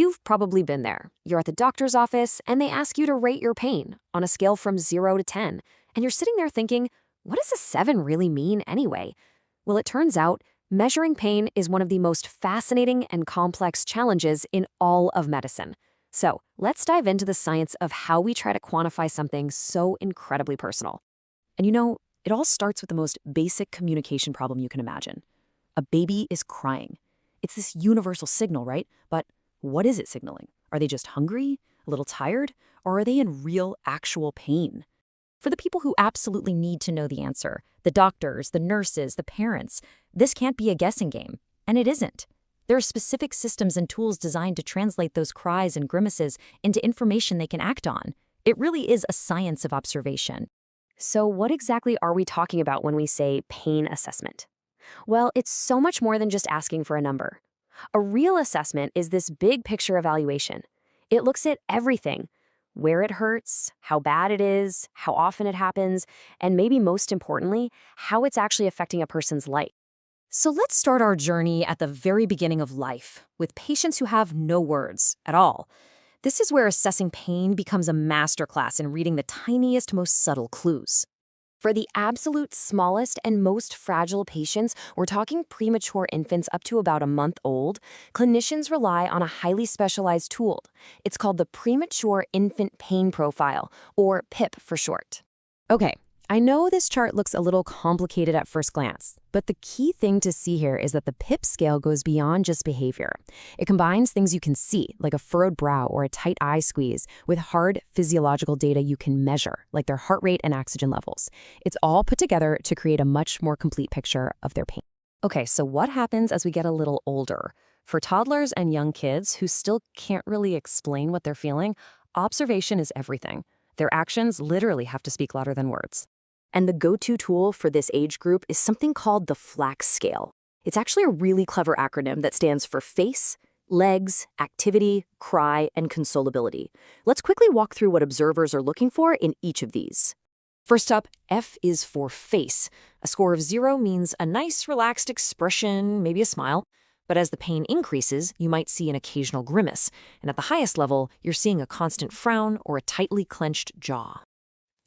You've probably been there. You're at the doctor's office, and they ask you to rate your pain on a scale from 0 to 10. And you're sitting there thinking, what does a 7 really mean anyway? Well, it turns out measuring pain is one of the most fascinating and complex challenges in all of medicine. So let's dive into the science of how we try to quantify something so incredibly personal. And it all starts with the most basic communication problem you can imagine. A baby is crying. It's this universal signal, right? But what is it signaling? Are they just hungry, a little tired, or are they in real, actual pain? For the people who absolutely need to know the answer, the doctors, the nurses, the parents, this can't be a guessing game, and it isn't. There are specific systems and tools designed to translate those cries and grimaces into information they can act on. It really is a science of observation. So what exactly are we talking about when we say pain assessment? Well, it's so much more than just asking for a number. A real assessment is this big picture evaluation. It looks at everything: where it hurts, how bad it is, how often it happens, and maybe most importantly, how it's actually affecting a person's life. So let's start our journey at the very beginning of life, with patients who have no words at all. This is where assessing pain becomes a masterclass in reading the tiniest, most subtle clues. For the absolute smallest and most fragile patients, we're talking premature infants up to about a month old, clinicians rely on a highly specialized tool. It's called the Premature Infant Pain Profile, or PIP for short. Okay, I know this chart looks a little complicated at first glance, but the key thing to see here is that the PIP scale goes beyond just behavior. It combines things you can see, like a furrowed brow or a tight eye squeeze, with hard physiological data you can measure, like their heart rate and oxygen levels. It's all put together to create a much more complete picture of their pain. Okay, so what happens as we get a little older? For toddlers and young kids who still can't really explain what they're feeling, observation is everything. Their actions literally have to speak louder than words. And the go-to tool for this age group is something called the FLAX scale. It's actually a really clever acronym that stands for face, legs, activity, cry, and consolability. Let's quickly walk through what observers are looking for in each of these. First up, F is for face. A score of 0 means a nice, relaxed expression, maybe a smile. But as the pain increases, you might see an occasional grimace. And at the highest level, you're seeing a constant frown or a tightly clenched jaw.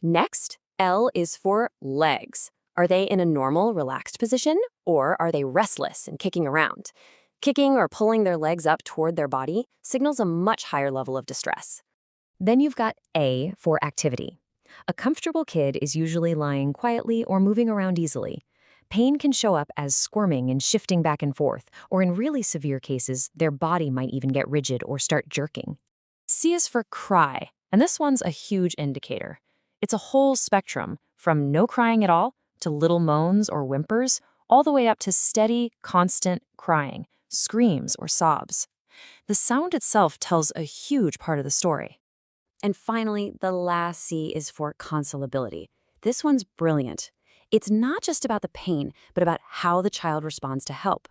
Next, L is for legs. Are they in a normal, relaxed position, or are they restless and kicking around? Kicking or pulling their legs up toward their body signals a much higher level of distress. Then you've got A for activity. A comfortable kid is usually lying quietly or moving around easily. Pain can show up as squirming and shifting back and forth, or in really severe cases, their body might even get rigid or start jerking. C is for cry, and this one's a huge indicator. It's a whole spectrum, from no crying at all to little moans or whimpers, all the way up to steady, constant crying, screams or sobs. The sound itself tells a huge part of the story. And finally, the last C is for consolability. This one's brilliant. It's not just about the pain, but about how the child responds to help.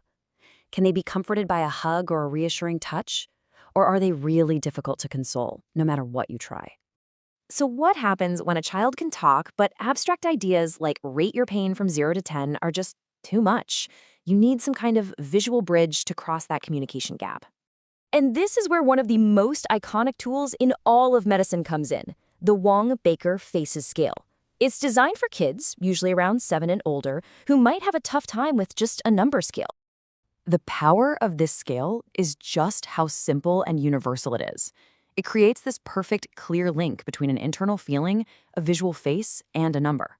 Can they be comforted by a hug or a reassuring touch? Or are they really difficult to console, no matter what you try? So what happens when a child can talk, but abstract ideas like rate your pain from 0 to 10 are just too much? You need some kind of visual bridge to cross that communication gap. And this is where one of the most iconic tools in all of medicine comes in, the Wong-Baker Faces Scale. It's designed for kids, usually around 7 and older, who might have a tough time with just a number scale. The power of this scale is just how simple and universal it is. It creates this perfect, clear link between an internal feeling, a visual face, and a number.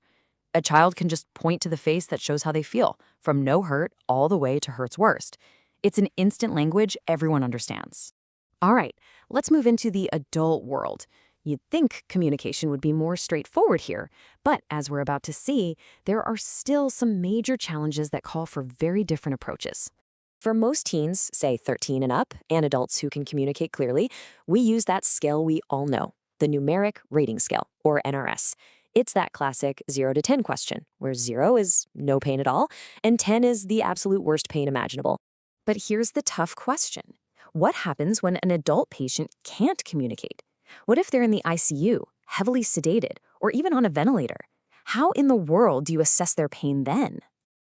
A child can just point to the face that shows how they feel, from no hurt all the way to hurt's worst. It's an instant language everyone understands. All right, let's move into the adult world. You'd think communication would be more straightforward here, but as we're about to see, there are still some major challenges that call for very different approaches. For most teens, say 13 and up, and adults who can communicate clearly, we use that scale we all know, the Numeric Rating Scale, or NRS. It's that classic 0 to 10 question, where 0 is no pain at all, and 10 is the absolute worst pain imaginable. But here's the tough question. What happens when an adult patient can't communicate? What if they're in the ICU, heavily sedated, or even on a ventilator? How in the world do you assess their pain then?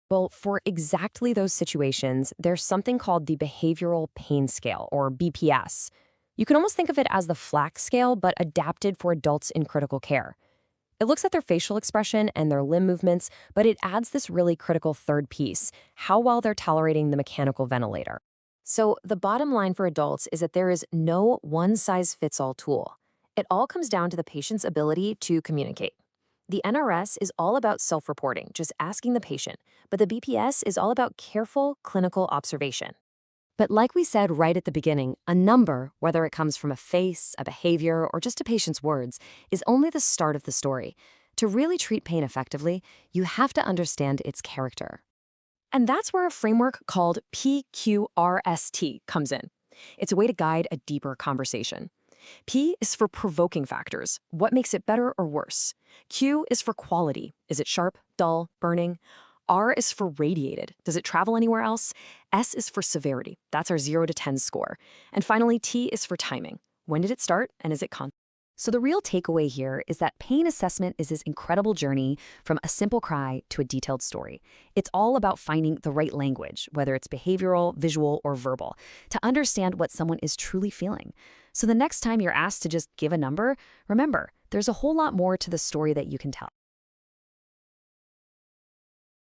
Well, for exactly those situations, there's something called the Behavioral Pain Scale, or BPS. You can almost think of it as the FLAC scale, but adapted for adults in critical care. It looks at their facial expression and their limb movements, but it adds this really critical third piece: how well they're tolerating the mechanical ventilator. So, the bottom line for adults is that there is no one size fits all tool. It all comes down to the patient's ability to communicate. The NRS is all about self reporting, just asking the patient, but the BPS is all about careful clinical observation. But like we said right at the beginning, a number, whether it comes from a face, a behavior, or just a patient's words, is only the start of the story. To really treat pain effectively, you have to understand its character. And that's where a framework called PQRST comes in. It's a way to guide a deeper conversation. P is for provoking factors. What makes it better or worse? Q is for quality. Is it sharp, dull, burning? R is for radiated. Does it travel anywhere else? S is for severity. That's our 0 to 10 score. And finally, T is for timing. When did it start and is it constant? So the real takeaway here is that pain assessment is this incredible journey from a simple cry to a detailed story. It's all about finding the right language, whether it's behavioral, visual, or verbal, to understand what someone is truly feeling. So the next time you're asked to just give a number, remember, there's a whole lot more to the story that you can tell.